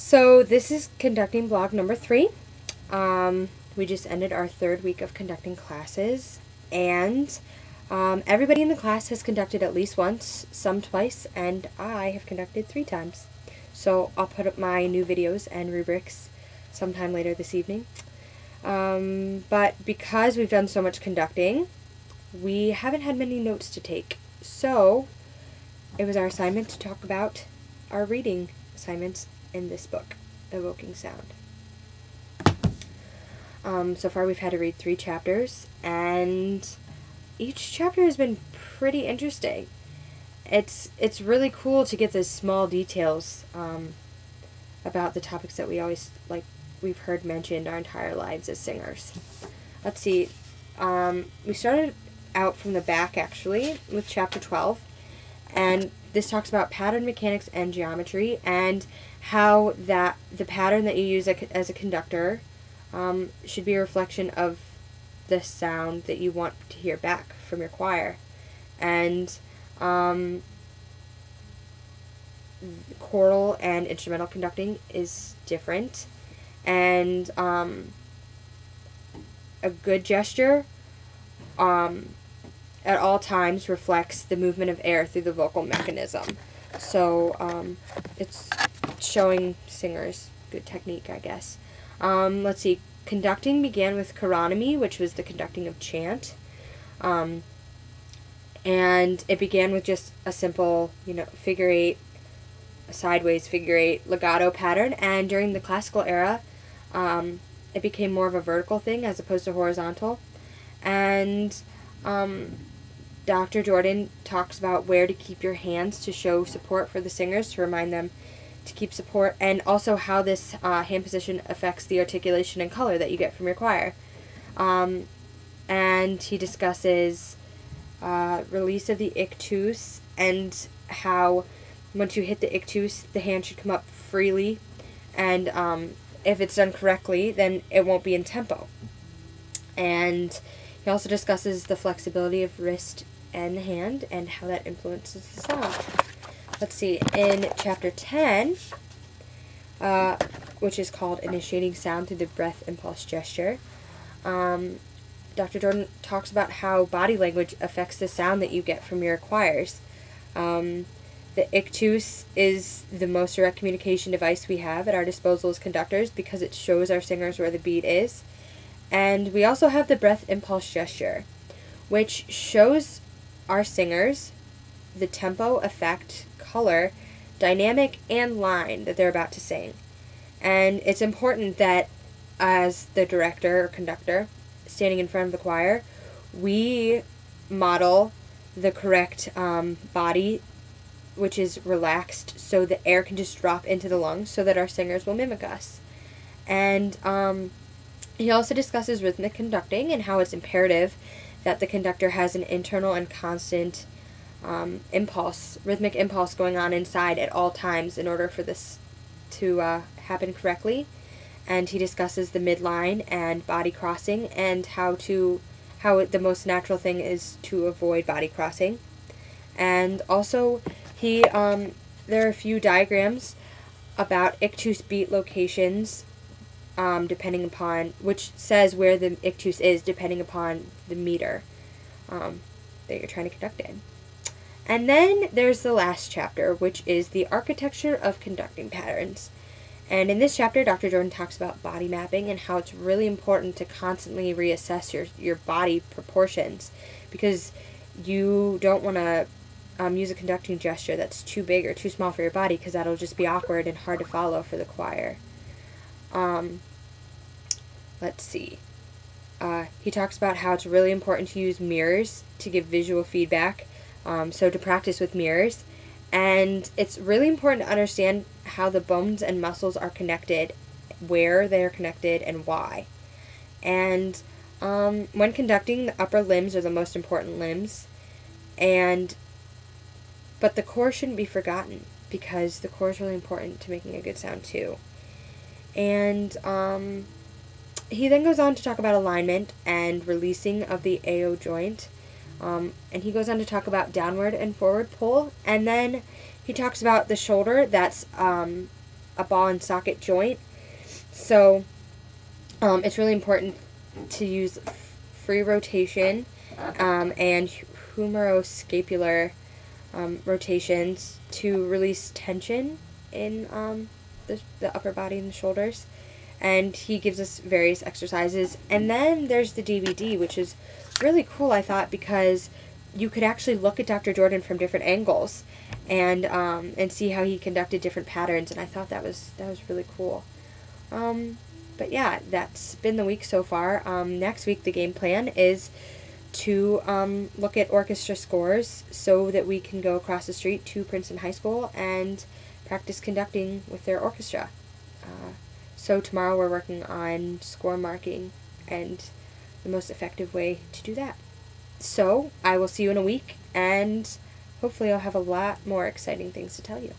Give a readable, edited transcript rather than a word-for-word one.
So this is conducting blog number 3. We just ended our 3rd week of conducting classes, and everybody in the class has conducted at least once, some twice, and I have conducted 3 times. So I'll put up my new videos and rubrics sometime later this evening. But because we've done so much conducting, we haven't had many notes to take. So it was our assignment to talk about our reading assignments in this book, Evoking Sound. So far we've had to read 3 chapters, and each chapter has been pretty interesting. It's really cool to get the small details about the topics that we've heard mentioned our entire lives as singers. Let's see. We started out from the back, actually, with chapter 12, and this talks about pattern mechanics and geometry, and how the pattern that you use as a conductor should be a reflection of the sound that you want to hear back from your choir. And choral and instrumental conducting is different, and a good gesture at all times reflects the movement of air through the vocal mechanism. So it's showing singers good technique, I guess. Let's see. Conducting began with chironomy, which was the conducting of chant. And it began with just a simple, figure 8, a sideways figure 8 legato pattern. And during the classical era, it became more of a vertical thing as opposed to horizontal. And Dr. Jordan talks about where to keep your hands to show support for the singers, to remind them to keep support, and also how this hand position affects the articulation and color that you get from your choir. And he discusses release of the ictus, and how once you hit the ictus, the hand should come up freely, and if it's done correctly, then it won't be in tempo. And he also discusses the flexibility of wrist and the hand, and how that influences the sound. Let's see, in chapter 10, which is called Initiating Sound Through the Breath Impulse Gesture, Dr. Jordan talks about how body language affects the sound that you get from your choirs. The ictus is the most direct communication device we have at our disposal as conductors, because it shows our singers where the beat is. And we also have the breath impulse gesture, which shows our singers the tempo, effect, color, dynamic, and line that they're about to sing. And it's important that as the director or conductor standing in front of the choir, we model the correct body, which is relaxed, so the air can just drop into the lungs, so that our singers will mimic us. And he also discusses rhythmic conducting, and how it's imperative that the conductor has an internal and constant rhythmic impulse going on inside at all times in order for this to happen correctly. And he discusses the midline and body crossing, and how the most natural thing is to avoid body crossing. And also there are a few diagrams about ictus beat locations, depending upon, which says where the ictus is depending upon the meter that you're trying to conduct in. And then there's the last chapter, which is the architecture of conducting patterns. And in this chapter, Dr. Jordan talks about body mapping, and how it's really important to constantly reassess your body proportions, because you don't want to use a conducting gesture that's too big or too small for your body, because that'll just be awkward and hard to follow for the choir. Let's see. He talks about how it's really important to use mirrors to give visual feedback, so to practice with mirrors. And it's really important to understand how the bones and muscles are connected, where they are connected, and why. And when conducting, the upper limbs are the most important limbs, but the core shouldn't be forgotten, because the core is really important to making a good sound too. And he then goes on to talk about alignment and releasing of the AO joint. And he goes on to talk about downward and forward pull. And then he talks about the shoulder that's a ball and socket joint. So it's really important to use free rotation and humeroscapular rotations to release tension in the upper body and the shoulders. And he gives us various exercises. And then there's the DVD, which is really cool, I thought, because you could actually look at Dr. Jordan from different angles and see how he conducted different patterns. And I thought that was really cool. But yeah, that's been the week so far. Next week, the game plan is to look at orchestra scores so that we can go across the street to Princeton High School and practice conducting with their orchestra. So tomorrow we're working on score marking and the most effective way to do that. So I will see you in a week, and hopefully I'll have a lot more exciting things to tell you.